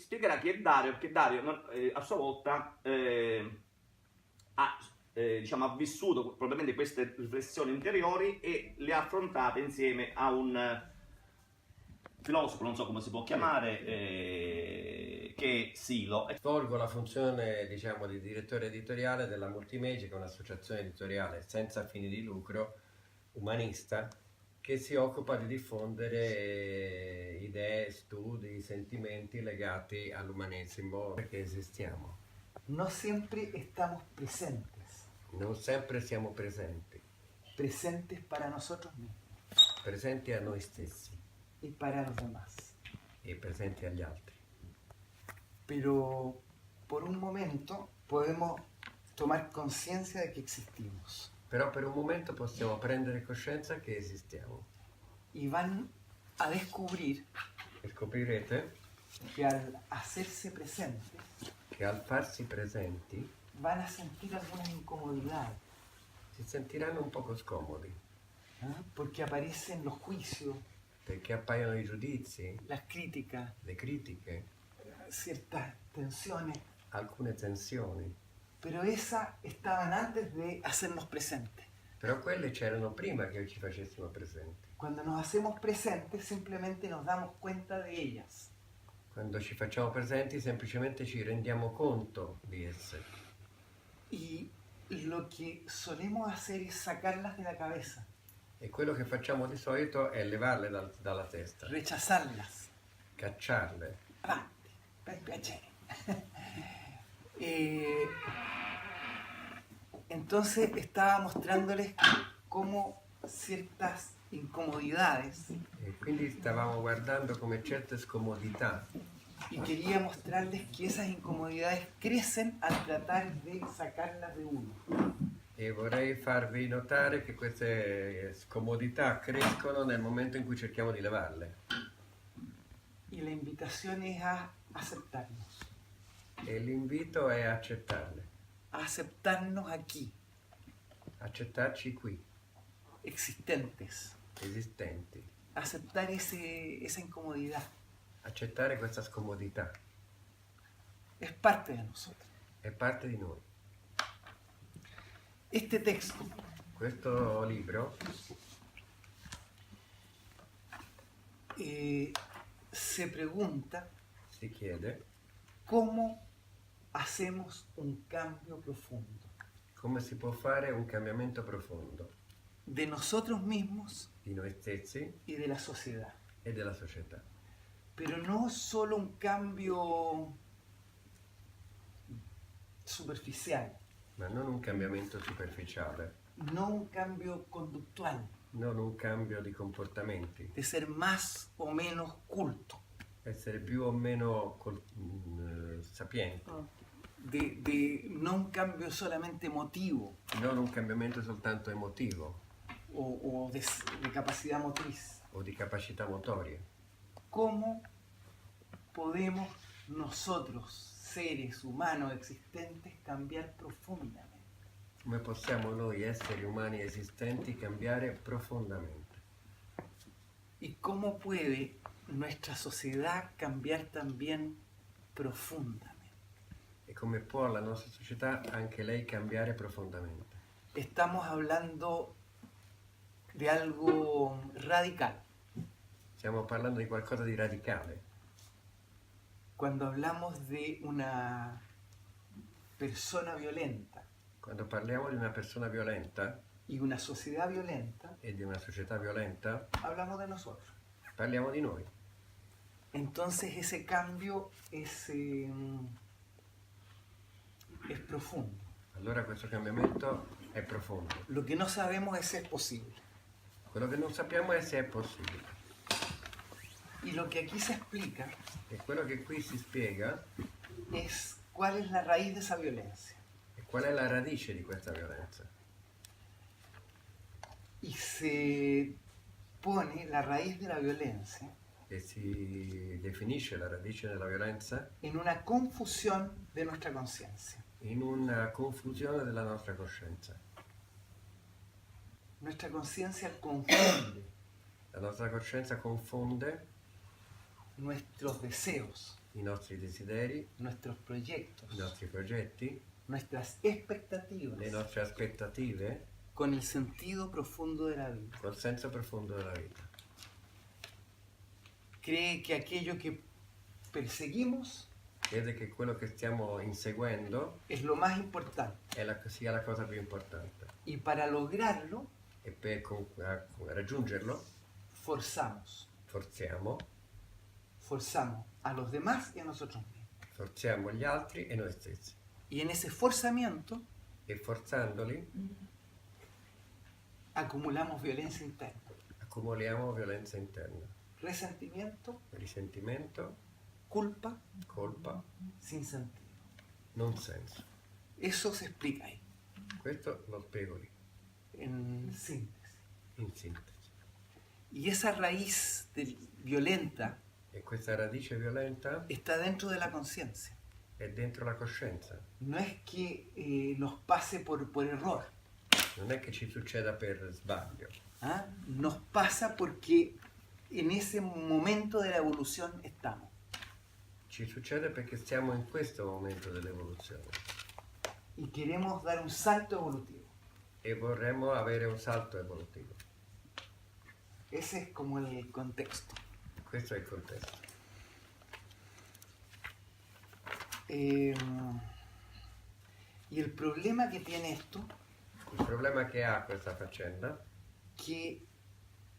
spiegherà chi è Dario, perché Dario a sua volta diciamo, ha vissuto probabilmente queste riflessioni interiori e le ha affrontate insieme a un filosofo, non so come si può chiamare, che è Silo. Svolgo la funzione, diciamo, di direttore editoriale della Multimagic, un'associazione editoriale senza fini di lucro, umanista, che si occupa di diffondere idee, studi, sentimenti legati all'umanesimo perché esistiamo. No siempre estamos presentes, Non sempre siamo presenti, presentes para nosotros mismos presenti a noi stessi y para los demás. e presenti agli altri. Pero por un momento podemos tomar conciencia de que existimos Però per un momento possiamo prendere coscienza che esistiamo y van a descubrir e scoprirete que al hacerse presentes che al farsi presenti van a sentir algunas incomodidades, si sentiranno un poco scomodi, porque aparecen los juicios, perché appaiono i giudizi, las críticas, le critiche, ciertas tensiones, alcune tensioni. pero esas estaban antes de hacernos presentes. Però quelle c'erano prima che ci facessimo presenti. Cuando nos hacemos presentes simplemente nos damos cuenta de ellas. Quando ci facciamo presenti semplicemente ci rendiamo conto di esse. Y lo que solemos hacer es sacarlas de la cabeza, E quello che facciamo di solito è levarle dalla testa, rechazarlas. cacciarle. Avanti, per piacere. Entonces estaba mostrándoles cómo ciertas incomodidades, E quindi stavamo guardando come certe scomodità y quería mostrarles que esas incomodidades crecen al tratar de sacarlas de uno. e vorrei farvi notare che queste scomodità crescono nel momento in cui cerchiamo di levarle. Y la invitación es a aceptarnos, E l'invito è accettarle, a aceptarnos aquí, accettarci qui, existentes, esistenti, aceptar esa incomodidad. accettare questa scomodità, Es parte de nosotros. è parte di noi. Este texto Questo libro se pregunta si chiede cómo hacemos un cambio profundo come si può fare un cambiamento profondo de nosotros mismos di noi stessi y de la sociedad. e della società. Pero no solo un cambio superficial, Ma non un cambiamento superficiale, no un cambio conductual, non un cambio di comportamenti, de ser más o menos culto, essere più o meno sapienti, no un cambio solamente emotivo non un cambiamento soltanto emotivo o de capacidad motriz. o di capacità motorie. ¿Cómo podemos nosotros, seres humanos existentes, cambiar profundamente? Come possiamo noi esseri umani esistenti cambiare profondamente? ¿Y cómo puede nuestra sociedad cambiar también profundamente? E come può la nostra società anche lei cambiare profondamente? Estamos hablando de algo radical. Stiamo parlando di qualcosa di radicale. Cuando hablamos de una persona violenta Quando parliamo di una persona violenta y una sociedad violenta, e di una società violenta, hablamos de nosotros. parliamo di noi. Entonces ese cambio es profundo. Allora questo cambiamento è profondo. Lo que no sabemos es si es posible. Quello che non sappiamo è se è possibile. Y lo que aquí se explica E quello che qui si spiega es cuál es la raíz de esa violencia. è qual è la radice di questa violenza. Y se pone la raíz de la violencia E si definisce la radice della violenza en una confusión de nuestra conciencia. in una confusione della nostra coscienza. Nuestra conciencia confunde La nostra coscienza confonde nuestros deseos, i nostri desideri, nuestros proyectos, i nostri progetti, nuestras expectativas le nostre aspettative con el sentido profundo de la vida. col senso profondo della vita. Cree que aquello que perseguimos Crede che quello che stiamo inseguendo es lo más importante sia la cosa più importante y para lograrlo e per raggiungerlo forziamo forziamo a los demás y a nosotros mismos. forziamo gli altri e noi stessi. Y en ese forzamiento E forzandoli acumulamos violencia interna, accumuliamo violenza interna, resentimiento, risentimento, culpa, colpa, sin sentido. non senso. Eso se explica ahí, Questo lo spiego lì, en síntesis. in sintesi. Y esa raíz violenta E questa radice violenta está dentro de la conciencia. è dentro la coscienza. No es que nos pase por error, Non è che ci succeda per sbaglio, ¿ah? Nos pasa porque en ese momento de la evolución estamos. ci succede perché stiamo in questo momento dell'evoluzione Y queremos dar un salto evolutivo. e vorremmo avere un salto evolutivo. Ese es como el contexto. Questo è il contesto. Y el problema que tiene esto, Il problema che ha questa faccenda que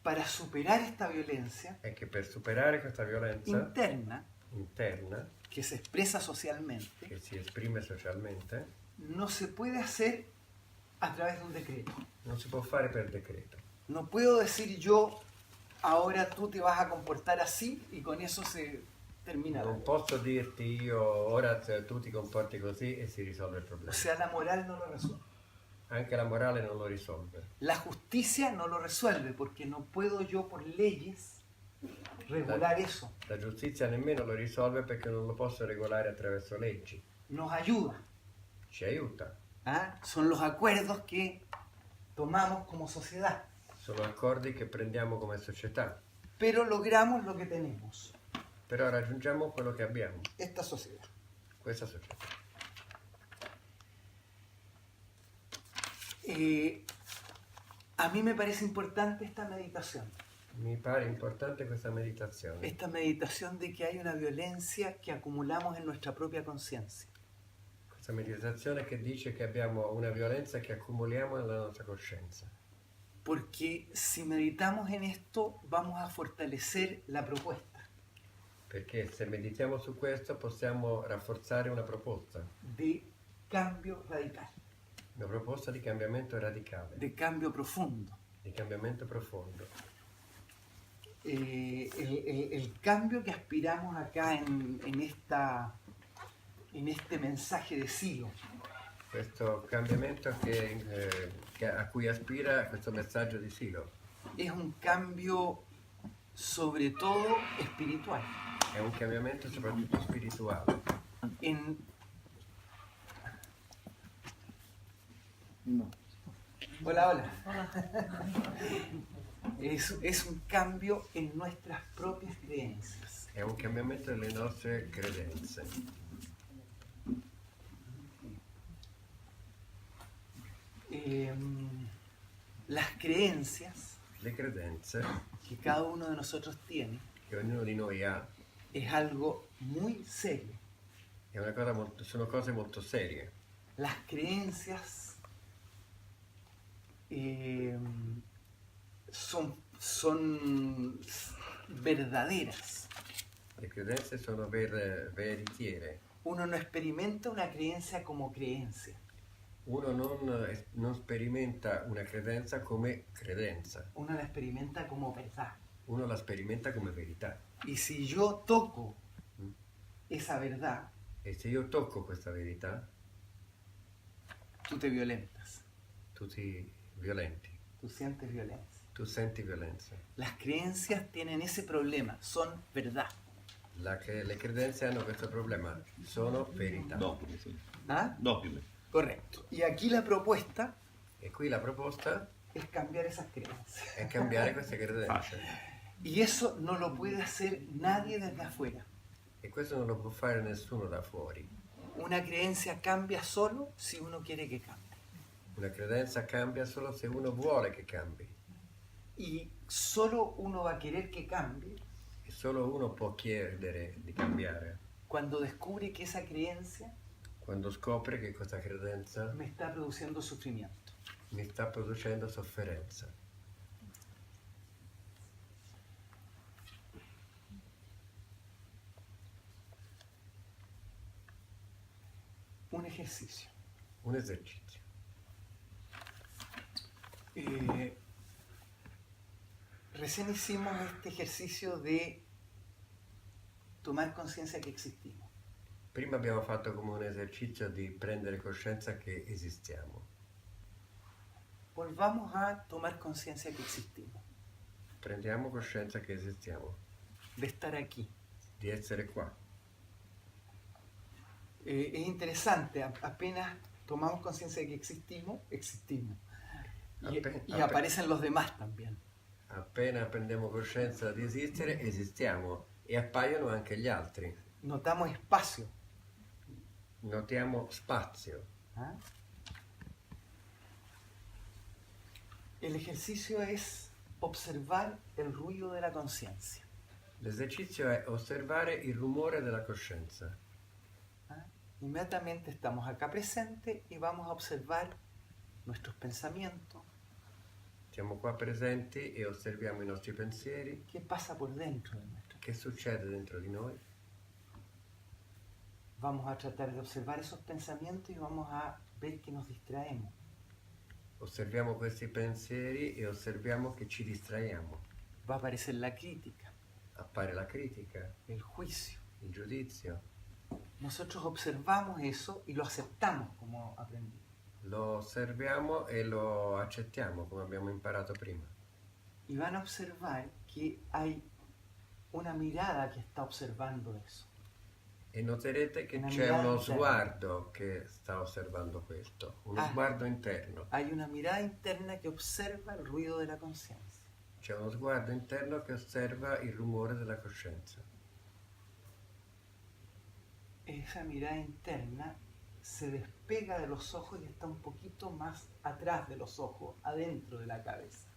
para superar esta violencia è che per superare questa violenza interna, interna, que se expresa socialmente, che si esprime socialmente, no se puede hacer a través de un decreto. non si può fare per decreto. No puedo decir yo, ahora tú te vas a comportar así y con eso se termina. Non posso dirti io ora tu ti comporti così e si risolve il O problema. sea, la moral no lo resuelve. Anche la morale non lo risolve. La justicia no lo resuelve porque no puedo yo por leyes regular eso. La giustizia nemmeno lo risolve perché non lo posso regolare attraverso leggi. Nos ayuda. Ci aiuta. ¿Ah? Son los acuerdos que tomamos como sociedad. Sono accordi che prendiamo come società, Pero logramos lo que tenemos. però raggiungiamo quello che abbiamo, Esta sociedad. questa società. A mí me parece importante esta meditación. Mi pare importante questa meditazione. Esta meditación de que hay una violencia que acumulamos en nuestra propia conciencia. Questa meditazione che dice che abbiamo una violenza che accumuliamo nella nostra coscienza. Porque si meditamos en esto, vamos a fortalecer la propuesta Perché se meditiamo su questo possiamo rafforzare una proposta de cambio radical, di cambiamento radicale, de cambio profundo. di cambiamento profondo. El cambio que aspiramos acá en este mensaje de Silo Questo cambiamento a cui aspira questo messaggio di Silo es un cambio sobre todo espiritual. è un cambiamento soprattutto spirituale. Hola, hola. Es un cambio en nuestras propias creencias. È un cambiamento delle nostre credenze. Las creencias Le credenze que cada uno de nosotros tiene che ognuno di noi ha es algo muy serio. è una cosa sono cose molto serie. Las creencias son verdaderas. Le credenze sono veritiere. Uno no experimenta una creencia como creencia. Uno non sperimenta una credenza come credenza, Uno la experimenta como verdad. uno la sperimenta come verità. Y si yo toco esa verdad, E se io tocco questa verità, tú te violentas, tu ti violenti, tú sientes violencia. tu senti violenza. Las creencias tienen ese problema, son verdad. Le credenze hanno questo problema, sono verità. Dogmi, sì. ¿Ah? Dogmi. Correcto. Y aquí la propuesta E qui la proposta es cambiar esas creencias. è cambiare queste credenze. Facile. Y eso no lo puede hacer nadie desde afuera. E questo non lo può fare nessuno da fuori. Una creencia cambia solo si uno quiere que cambie. Una credenza cambia solo se uno vuole che cambi. Y solo uno va a querer que cambie E solo uno può chiedere di cambiare cuando descubre que esa creencia quando scopre che questa credenza me está produciendo sufrimiento. mi sta producendo sofferenza. Un ejercicio. Un esercizio. Recién hicimos este ejercicio de tomar conciencia que existimos. Prima abbiamo fatto come un esercizio di prendere coscienza che esistiamo. Volvamos a tomar conciencia que existimos, Prendiamo coscienza che esistiamo, de estar aquí. di essere qua. Es interesante, apenas tomamos conciencia de que existimos, existimos. Y aparecen los demás también. Appena prendiamo coscienza di esistere, esistiamo e appaiono anche gli altri. Notamos espacio. Notiamo spazio. ¿Ah? El ejercicio es observar el ruido de la conciencia. L'esercizio è osservare il rumore della coscienza. ¿Ah? Inmediatamente estamos acá presentes y vamos a observar nuestros pensamientos. Siamo qua presenti e osserviamo i nostri pensieri. ¿Qué pasa por dentro de nuestro? Che succede dentro di noi? Vamos a tratar de observar esos pensamientos y vamos a ver que nos distraemos. Osserviamo questi pensieri e osserviamo che ci distraiamo. Va a aparecer la crítica, Appare la critica, el juicio. il giudizio. Nosotros observamos eso y lo aceptamos como aprendimos. Lo osserviamo e lo accettiamo come abbiamo imparato prima. Y van a observar que hay una mirada que está observando eso. E noterete che Una c'è mirada uno interna. sguardo che sta osservando questo, uno Ah. sguardo interno. Hay una mirada interna que observa el ruido de la conciencia. C'è uno sguardo interno che osserva il rumore della coscienza. Esa mirada interna se despega de los ojos y está un poquito más atrás de los ojos, adentro de la cabeza.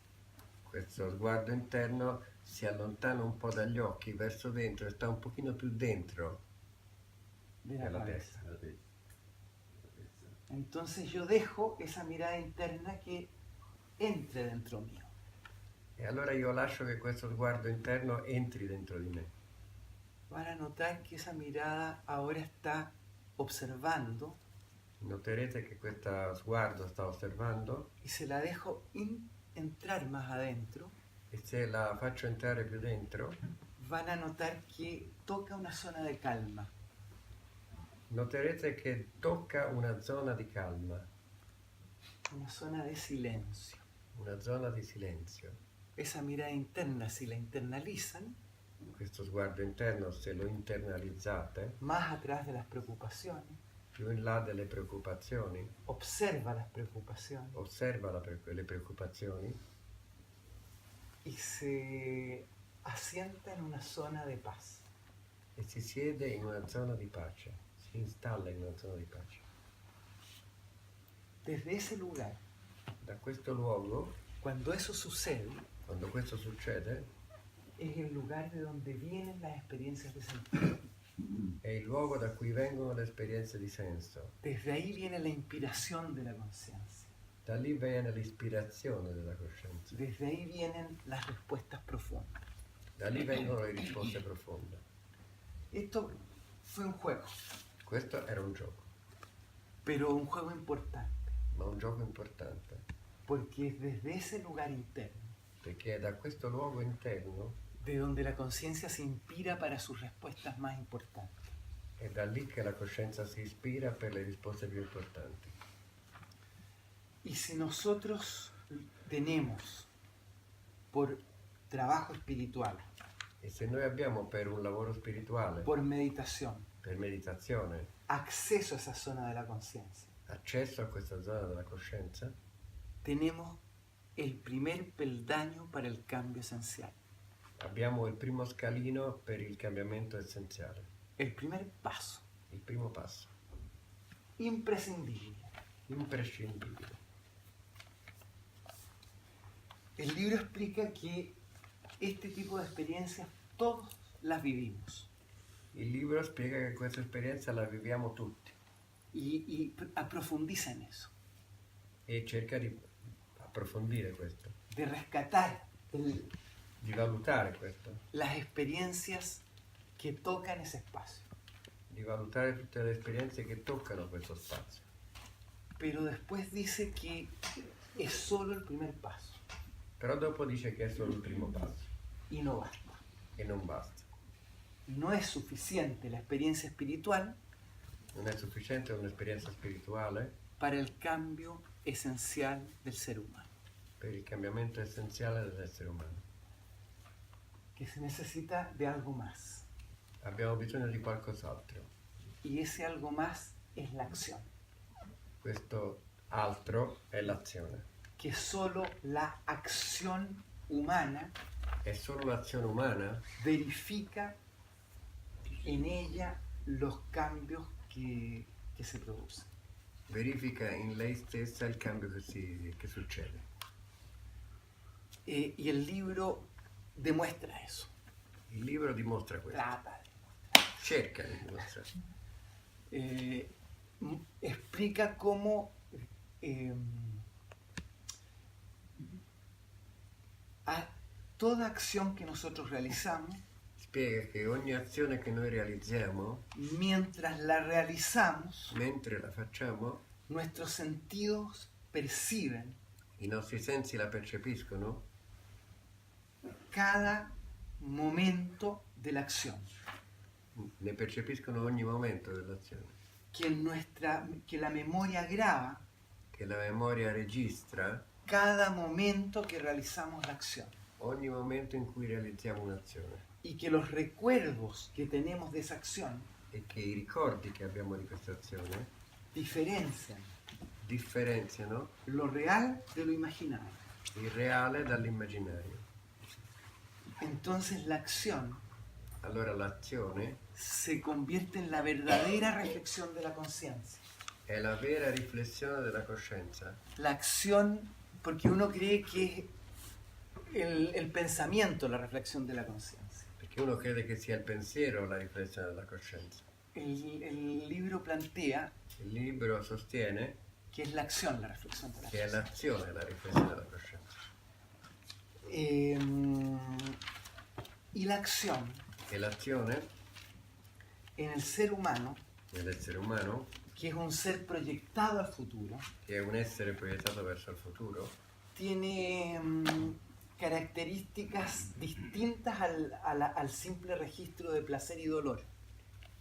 Questo sguardo interno si allontana un po' dagli occhi verso dentro e sta un pochino più dentro De la nella cabeza. testa. Entonces yo dejo esa mirada interna que entre dentro mío. E allora io lascio che questo sguardo interno entri dentro di me. Van a notar que esa mirada ahora está observando Noterete che questo sguardo sta osservando y se la dejo entrar más adentro. e se la faccio entrare più dentro, Van a notar que toca una zona de calma. noterete che tocca una zona di calma, Una zona de silencio. una zona di silenzio. Esa mirada interna, si la internalizan, Questo sguardo interno, se lo internalizzate, más atrás de las preocupaciones, più in là delle preoccupazioni, observa las preocupaciones osserva le preoccupazioni y se asienta en una zona de paz. e si siede in una zona di pace, si installa in una zona di pace. Desde ese lugar, Da questo luogo, cuando eso sucede, quando questo succede, es el lugar de donde vienen las experiencias de sentido. è il luogo da cui vengono le esperienze di senso. Desde ahí viene la inspiración de la conciencia. Da lì viene l'ispirazione della coscienza. Desde ahí vienen las respuestas profundas. Da lì vengono le risposte profonde. Esto fue un juego, Questo era un gioco, pero un juego importante, ma un gioco importante, porque es desde ese lugar interno perché è da questo luogo interno, de donde la conciencia se inspira para sus respuestas más importantes. è da lì che la coscienza si ispira per le risposte più importanti. Y si nosotros tenemos por trabajo espiritual, E se noi abbiamo per un lavoro spirituale, por meditación, per meditazione, acceso a esa zona de la conciencia, accesso a questa zona della coscienza, tenemos el primer peldaño para el cambio esencial. Abbiamo il primo scalino per il cambiamento essenziale, el primer paso, il primo passo, imprescindible. imprescindibile. El libro explica que este tipo de experiencias todos las vivimos Il libro spiega che questa esperienza la viviamo tutti profundiza en eso, e cerca di approfondire questo, de rescatar di valutare questo, las experiencias que tocan ese espacio. di valutare tutte le esperienze che toccano questo spazio. Pero después dice que es solo el primer paso Però dopo dice che è solo il primo passo y no basta. e non basta. No es suficiente la experiencia espiritual Non è sufficiente un'esperienza spirituale para el cambio esencial del ser humano, per il cambiamento essenziale dell'essere umano. que se necesita de algo más. Abbiamo bisogno di qualcos'altro. Y ese algo más es la acción, Questo altro è l'azione. que solo la acción humana È solo l'azione umana verifica en ella los cambios que se producen. verifica in lei stessa il cambio che succede. Y el libro demuestra eso, Il libro dimostra questo, trata, cerca di dimostrare. Explica cómo a toda acción que nosotros realizamos, Spiega che ogni azione che noi realizziamo, mientras la realizamos, mentre la facciamo, nuestros sentidos perciben i nostri sensi la percepiscono cada momento de la acción, ne percepiscono ogni momento dell'azione, que la memoria graba che la memoria registra cada momento que realizamos la acción ogni momento in cui realizziamo un'azione y que los recuerdos que tenemos de esa acción e che i ricordi che abbiamo di questa azione diferencian differenziano lo real de lo imaginario. il reale dall'immaginario. Entonces la acción Allora l'azione se convierte en la verdadera reflexión de la conciencia. è la vera riflessione della coscienza, La acción, porque uno cree que es el pensamiento la reflexión de la conciencia. perché uno crede che sia il pensiero la riflessione della coscienza. El libro plantea Il libro sostiene que es la acción la reflexión de la che è conciencia. l'azione la riflessione della coscienza. Y la acción E l'azione en el ser humano, nell'essere umano, que es un ser proyectado al futuro, che è un essere proiettato verso il futuro, tiene características distintas al simple registro de placer y dolor.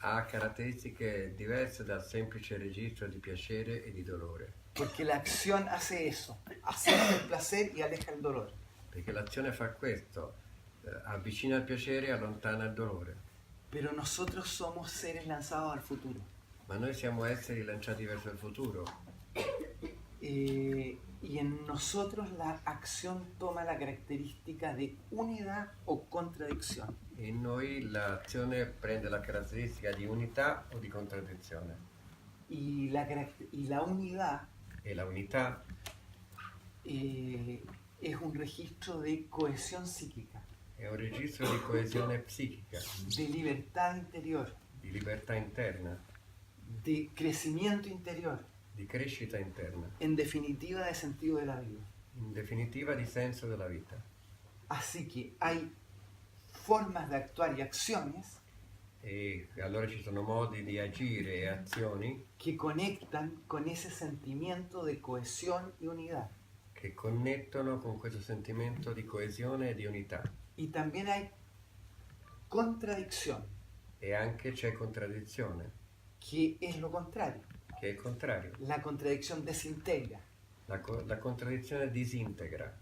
ha caratteristiche diverse dal semplice registro di piacere e di dolore, Porque la acción hace eso, acerca el placer y aleja el dolor. perché l'azione fa questo, avvicina il piacere e allontana il dolore, Pero nosotros somos seres lanzados al futuro. ma noi siamo esseri lanciati verso il futuro Y en nosotros la acción toma la característica de unidad o contradicción. e in noi l'azione prende la caratteristica di unità o di contraddizione, Y la unidad e la unità es un registro de cohesión psíquica, è un registro di coesione psichica, de libertad interior, di libertà interna, de crecimiento interior, di crescita interna, en definitiva de sentido de la vida. in definitiva di senso della vita. Así que hay formas de actuar y acciones E allora ci sono modi di agire e azioni que conectan con ese sentimiento de cohesión y unidad. che connettono con questo sentimento di coesione e di unità. Y también hay contradicción, E anche c'è contraddizione, que es lo contrario. che è il contrario. La contradicción desintegra. La contraddizione disintegra,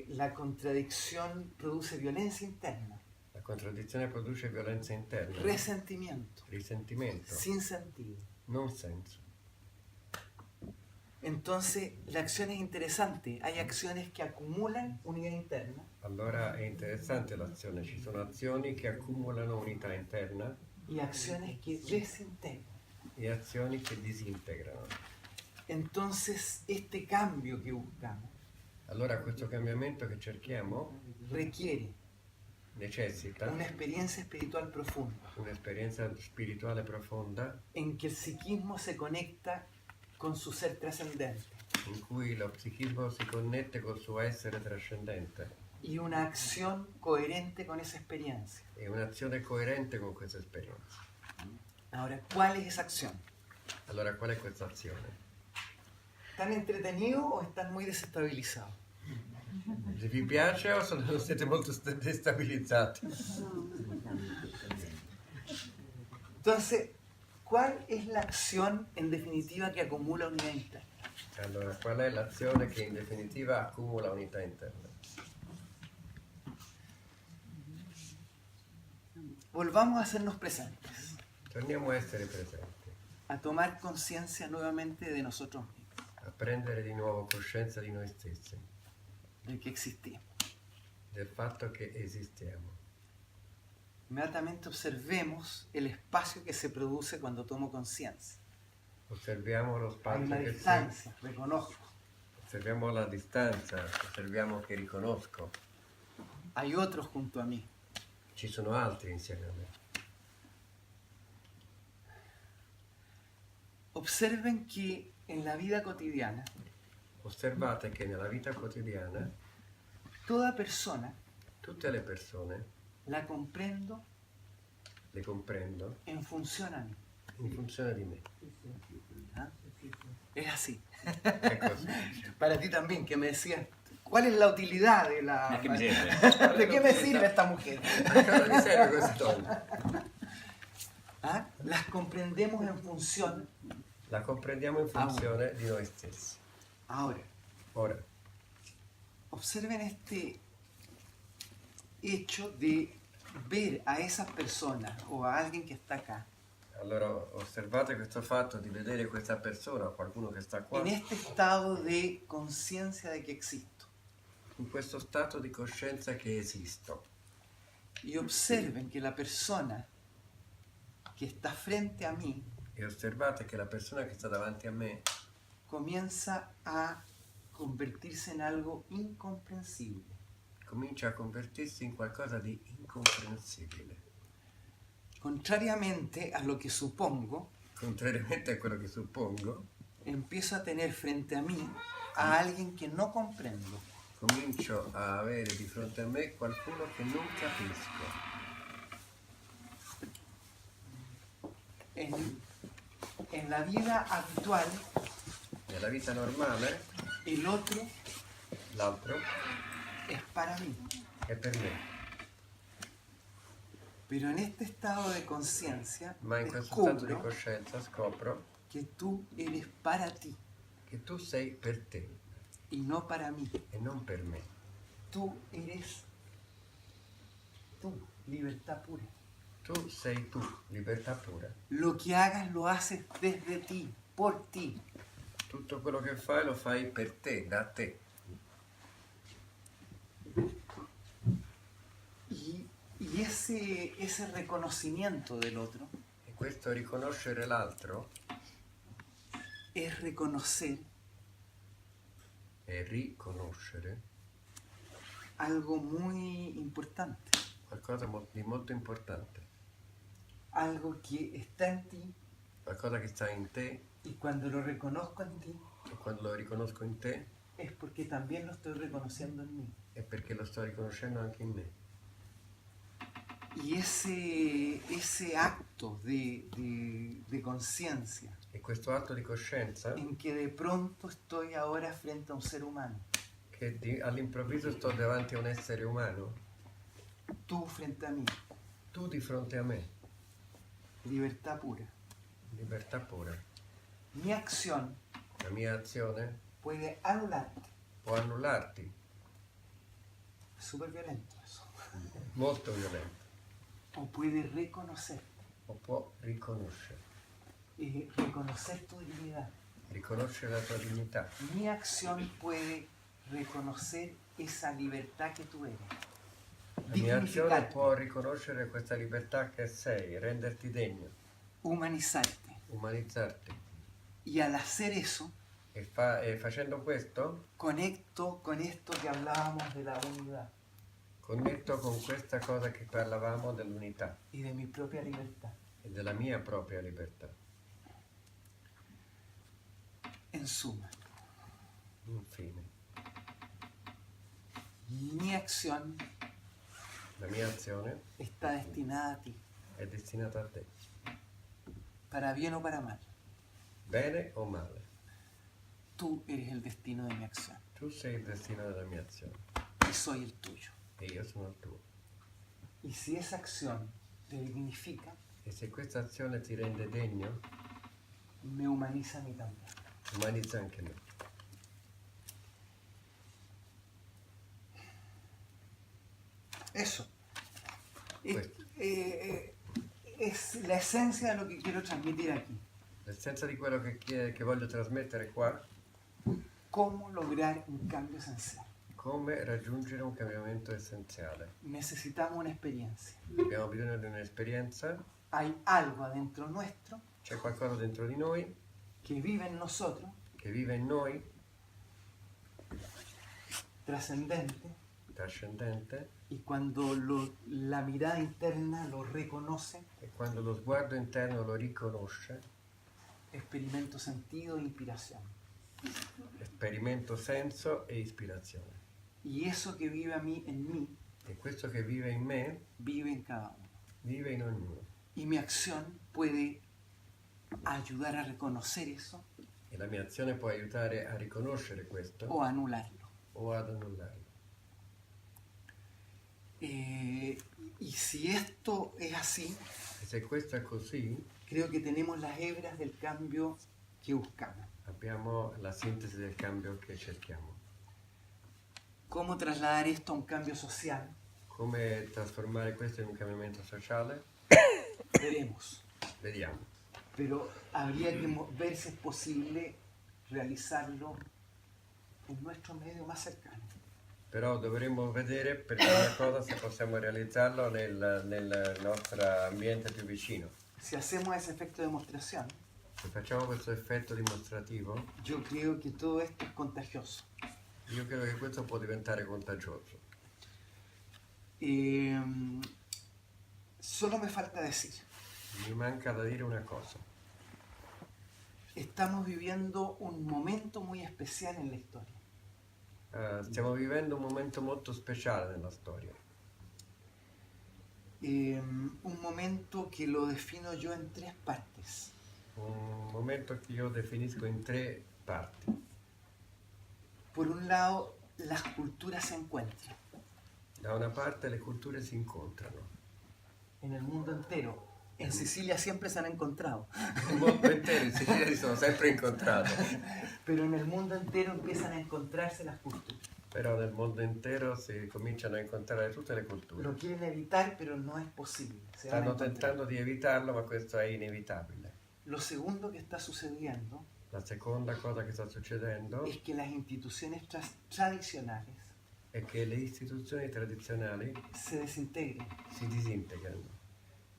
La contradicción produce violencia interna, la contraddizione produce violenza interna, resentimiento, risentimento, sin sentido. non senso. Entonces, la acción es interesante. Hay acciones que acumulan unidad interna Allora è interessante l'azione, ci sono azioni che accumulano unità interna y acciones que desintegran. e azioni che disintegrano. Entonces, este cambio que buscamos Allora questo cambiamento che cerchiamo requiere necessita una experiencia espiritual profunda, un'esperienza spirituale profonda en que el psiquismo se conecta con su ser trascendente in cui lo psichismo si connette col suo essere trascendente y una acción coherente con esa experiencia. e un'azione coerente con questa esperienza. Ahora, ¿cuál es esa acción? Allora qual è questa azione? ¿Están entretenidos o están muy desestabilizados? Vi piace o siete molto destabilizzati? Entonces, ¿cuál es la acción en definitiva que acumula unidad interna? Allora, qual è l'azione che in definitiva accumula unità interna? Volvamos a hacernos presentes, Torniamo a essere presenti, a tomar conciencia nuevamente de nosotros mismos, a prendere di nuovo coscienza di noi stessi, de que existimos. del fatto che esistiamo. Inmediatamente observemos el espacio que se produce cuando tomo conciencia. Osserviamo lo Hay spazio una che distancia, reconozco. osserviamo la distanza, osserviamo che riconosco. Hay otros junto a mí. Ci sono altri insieme a me. Observen que en la vida cotidiana, Osservate che nella vita quotidiana toda persona tutte le persone la comprendo le comprendo en función a mí. in funzione di me. ¿Ah? Es así. È così. Para ti también, que me decías, ¿cuál es la utilidad de la... ¿Qué me sirve? ¿De qué me sirve esta mujer? A cosa mi serve questo donna? ¿Ah? Las comprendemos en función. La comprendiamo in funzione di noi stessi. Ahora, Ora, observen este hecho de ver a esas personas o a alguien que está acá allora osservate questo fatto di vedere questa persona, qualcuno che sta qua, en este estado de conciencia de que existo. in questo stato di coscienza che esisto. Y observen que la persona que está frente a mí E osservate che la persona che sta davanti a me comienza a convertirse en algo incomprensible. comincia a convertirsi in qualcosa di incomprensibile. Contrariamente a lo que supongo, Contrariamente a quello che suppongo, empiezo a tener frente a mí a alguien que no comprendo. comincio a avere di fronte a me qualcuno che non capisco. En la vida habitual, Nella vita normale, el otro l'altro es para mí. è per me. Pero en este estado de conciencia, Ma in questo stato di descubro coscienza scopro que tú eres para ti che tu sei per te y no para mí. e non per me. Tú eres tú, libertad pura. Tu sei tu, libertà pura. Lo que hagas lo haces desde ti, por ti. Tutto quello che fai lo fai per te, da te. Y ese reconocimiento del otro E questo riconoscere l'altro es reconocer è riconoscere algo muy importante, qualcosa di molto importante, algo que está en ti qualcosa che sta in te y cuando lo reconozco en ti e quando lo riconosco in te es porque también lo estoy reconociendo en mí. è perché lo sto riconoscendo anche in me. Y ese acto de conciencia E questo atto di coscienza en que de pronto estoy ahora frente a un ser humano, che all'improvviso sto davanti a un essere umano, tú frente a mí, tu di fronte a me, libertad pura. libertà pura. Mi acción La mia azione puede anularte. può annullarti, Es súper violento eso. molto violento, O puede reconocerte, o può riconoscere, reconocer tu dignidad. riconoscere la tua dignità. Mi acción puede reconocer esa libertad que tú eres. La mia azione Dignificarte, può riconoscere questa libertà che sei, renderti degno, humanizarte. umanizzarti. Y al hacer eso, E facendo questo, conecto con esto que hablábamos de la unidad connetto con questa cosa che parlavamo dell'unità y de mi propia libertad. e della mia propria libertà. En suma, Infine, mi acción la mia azione está destinada a ti, è destinata a te, para bien o para mal. bene o male. Tú eres el destino de mi acción Tu sei il destino della mia azione y soy el tuyo. e io sono il tuo. Y si esa acción te dignifica, E se questa azione ti rende degno, me humaniza a mí también. umanizza anche me. Eso. Es, Questo. es la esencia de lo que quiero transmitir aquí. L'essenza di quello che voglio trasmettere qua, ¿Cómo lograr un cambio esencial? come raggiungere un cambiamento essenziale. Necesitamos una experiencia. Abbiamo bisogno di un'esperienza, Hay algo adentro nuestro c'è qualcosa dentro di noi, que vive en nosotros, che vive in noi, trascendente, trascendente, y cuando la mirada interna lo reconoce, e quando lo sguardo interno lo riconosce, experimento sentido e inspiración. sperimento senso e ispirazione. Y eso que vive en mí, E questo che vive in me, vive en cada uno. vive in ognuno. Y mi acción puede ayudar a reconocer eso E la mia azione può aiutare a riconoscere questo o a anularlo. o ad annullarlo. Y si esto es así, E se questo è così, creo que tenemos las hebras del cambio que buscamos. abbiamo la sintesi del cambio che cerchiamo. ¿Cómo trasladar esto a un cambio social? Come trasformare questo in un cambiamento sociale? Veremos. Vediamo. Pero habría que ver si es posible realizarlo en nuestro medio más cercano. Però dovremmo vedere per prima cosa se possiamo realizzarlo nel nostro ambiente più vicino. Si hacemos ese efecto de demostración, Se facciamo questo effetto dimostrativo, yo creo que todo esto es contagioso. io credo che questo può diventare contagioso. Solo me falta decir, Mi manca da dire una cosa. estamos viviendo un momento muy especial en la historia. Stiamo vivendo un momento molto speciale nella storia. Un momento que lo defino yo en tres partes. Un momento che io definisco in tre parti. Por un lado, las culturas se encuentran Da una parte le culture si incontrano. en el mundo entero. En Sicilia siempre se han encontrado, Il mondo intero in Sicilia si sono sempre incontrati, pero en el mundo entero empiezan a encontrarse las culturas. però nel mondo intero si cominciano a incontrare tutte le culture. Lo quieren evitar, pero no es posible. Se van a Stanno encontrar. tentando di evitarlo, ma questo è inevitabile. Lo segundo que está sucediendo La seconda cosa che sta succedendo es que las instituciones tradicionales è che le istituzioni tradizionali se desintegran. si disintegrano.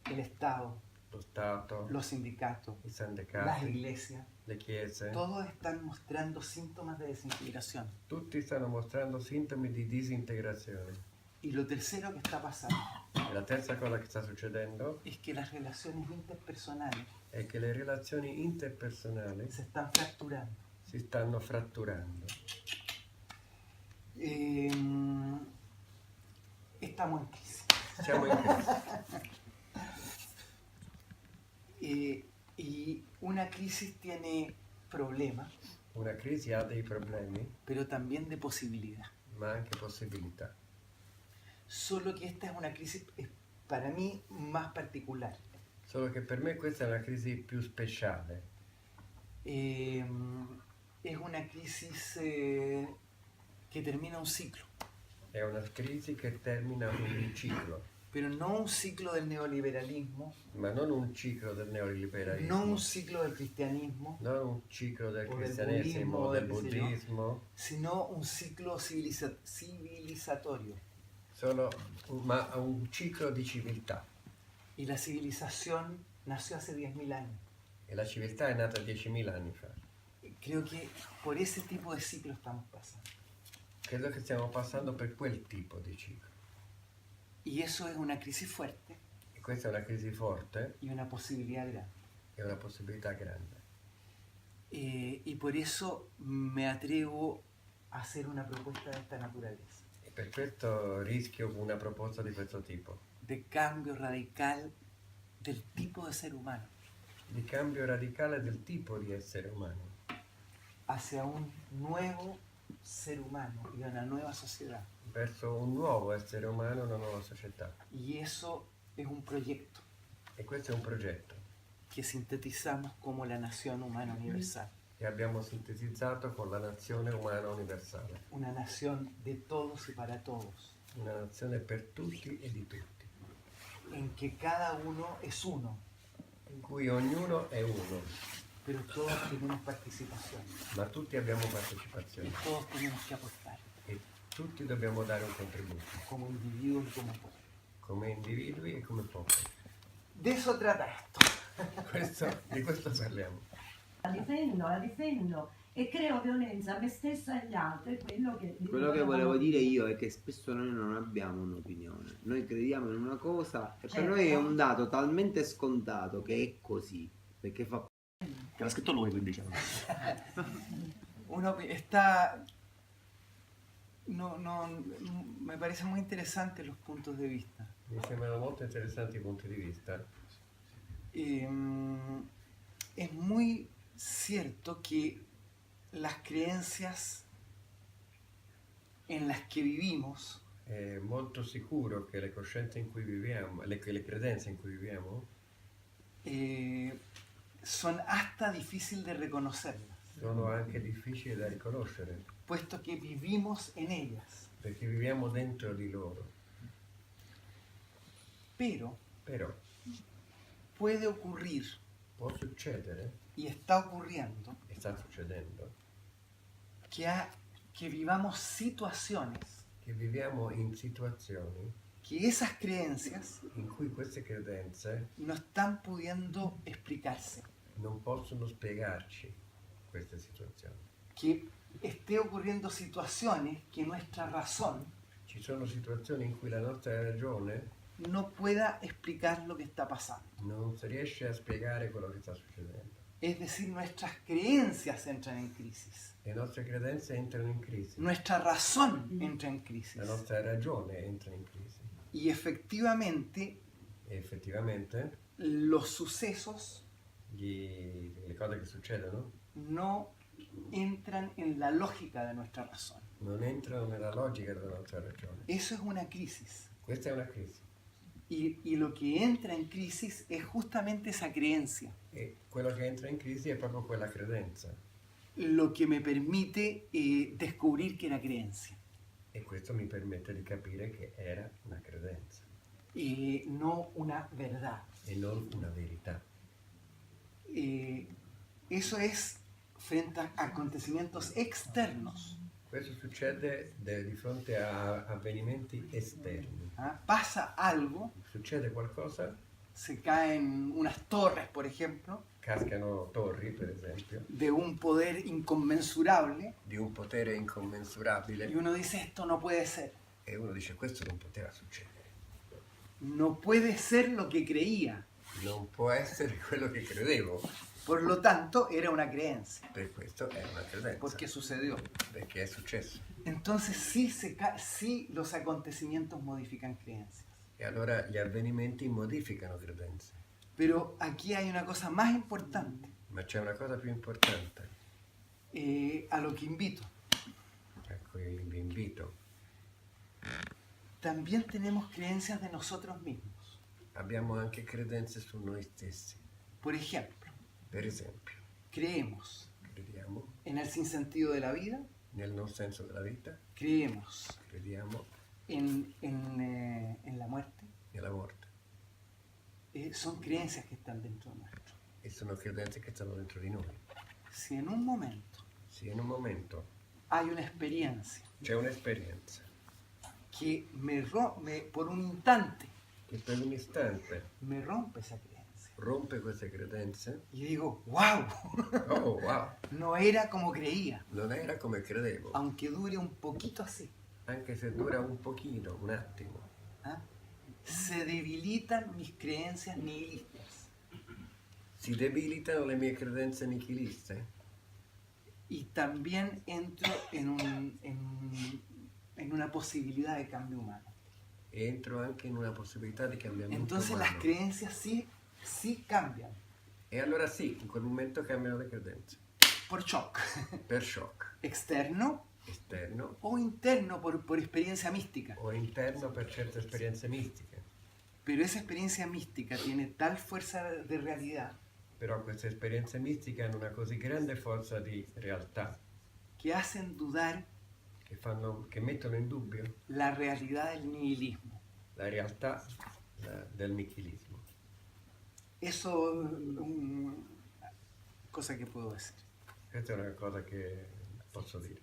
El Estado, Lo Stato, los sindicatos, i las sindacati, iglesias, le chiese, todos están mostrando síntomas de desintegración. tutti stanno mostrando sintomi di disintegrazione. Y lo tercero que está pasando E la terza cosa che sta succedendo es que las relaciones interpersonales è che le relazioni interpersonali se están fracturando. si stanno fratturando. Estamos en crisis. Siamo in crisi. Y una crisis tiene problemas, Una crisi ha dei problemi, pero también de posibilidad. ma anche possibilità. Solo que esta es una crisis, para mí, más particular. Solo che per me questa è una crisi più speciale. Es una crisis que termina un ciclo. È una crisi che termina un ciclo. pero no un ciclo del neoliberalismo, ma non un ciclo del neoliberalismo, no un ciclo del cristianismo, non un ciclo del o del cristianesimo budismo, o del del qué sé yo. buddismo, sino un ciclo civilizatorio. ma un ciclo di civiltà. Y la civilización nació hace 10.000 años. E la civiltà è nata 10.000 anni fa. Creo que por ese tipo de ciclo estamos pasando. Credo che stiamo passando per quel tipo di ciclo. Y eso es una crisis fuerte E questa è una crisi forte y una posibilidad grande. e una possibilità grande. Y por eso me atrevo a hacer una propuesta de esta naturaleza, E per questo rischio una proposta di questo tipo, de cambio radical del tipo de ser humano di cambio radicale del tipo di essere umano, hacia un nuevo ser humano y una nueva sociedad. verso un nuovo essere umano, una nuova società. Y eso es un proyecto E questo è un progetto que sintetizamos como la nación humana universal, che abbiamo sintetizzato con la nazione umana universale, una nación de todos y para todos, una nazione per tutti e di tutti, en que cada uno es uno, in cui ognuno è uno, pero todos tenemos participación, ma tutti abbiamo partecipazione todos tenemos que aportar, e tutti dobbiamo dare un contributo, como individuos y como pueblo. come individui e come popolo. De eso trata esto. Di questo parliamo. La difendo e creo violenza a me stessa e agli altri. Quello che volevo dire io è che spesso noi non abbiamo un'opinione, noi crediamo in una cosa e per Certo. noi è un dato talmente scontato che è così, perché fa Che l'ha scritto lui, quindi diciamo. Uno está... No, me parece muy interesante los puntos de vista. Mi sembrano molto interessanti i punti di vista. Es muy cierto que las creencias en las que vivimos È molto sicuro che le coscienze in cui viviamo, le credenze in cui viviamo, son hasta difícil de reconocerlas, sono anche difficili da riconoscere, puesto que vivimos en ellas. perché viviamo dentro di loro. Pero Però puede ocurrir, può succedere, y está ocurriendo, e sta succedendo, que vivamos situaciones che viviamo in situazioni que esas creencias in cui queste credenze no están pudiendo explicarse, non possono spiegarci queste situazioni. que esté ocurriendo situaciones que nuestra razón Ci sono situazioni in cui la nostra ragione no pueda explicar lo que está pasando. non si riesce a spiegare quello che sta succedendo. Es decir, nuestras creencias entran en crisis, Le nostre credenze entrano in crisi, nuestra razón entra en crisis. la nostra ragione entra in crisi. Y efectivamente E effettivamente los sucesos le cose che succedono no entran en la lógica de nuestra razón. non entrano nella logica della nostra ragione. Eso es una crisis. Questa è una crisi. Y lo que entra en crisis es justamente esa creencia, E quello che entra in crisi è proprio quella credenza. lo que me permite descubrir que era creencia, E questo mi permette di capire che era una credenza no una verdad. e non una verità. Eso es frente a acontecimientos externos. Questo succede di fronte a avvenimenti esterni. ¿Ah? Pasa algo, Succede qualcosa, se caen unas torres, por ejemplo, cascano torri, per esempio, de un poder inconmensurable, di un potere incommensurabile, y uno dice, esto no puede ser. e uno dice questo non poteva succedere. No puede ser lo que creía. Non può essere quello che credevo. Por lo tanto, era una creencia, Per questo è una credenza. porque sucedió. Perché è successo. Entonces sí los acontecimientos modifican creencias. E allora gli avvenimenti modificano credenze. Pero aquí hay una cosa más importante, Ma c'è una cosa più importante, a lo que invito. ecco vi invito. También tenemos creencias de nosotros mismos. Abbiamo anche credenze su noi stessi. Por ejemplo, Per esempio, creemos crediamo en el sinsentido de la vida, nel non senso della vita, creemos crediamo en la muerte, e la morte. son creencias que están dentro nuestro. E sono credenze che stanno dentro di noi. Si en un momento Se in un momento hay una experiencia c'è un'esperienza que por un instante che per un istante me rompe esa creencia rompe queste credenze, y digo, wow, oh wow, no era como creía, non era come credevo, aunque dure un poquito así, anche se dura un pochino, un attimo, ¿ah? Se debilitan mis creencias nihilistas si debilitano le mie credenze nichiliste y también entro en una posibilidad de cambio humano. e entro anche in una possibilità di cambiamento Entonces las umano. creencias sí cambian E allora sì, in quel momento cambiano le credenze, por shock per shock externo esterno o interno por experiencia mística. o interno per certe esperienze mistiche. Pero esa experiencia mística tiene tal fuerza de realidad Però queste esperienze mistiche hanno una così grande forza di realtà que hacen dudar che mettono in dubbio la realidad del nihilismo. la realtà del nichilismo. Eso es una cosa que puedo decir. Questa è una cosa che posso dire.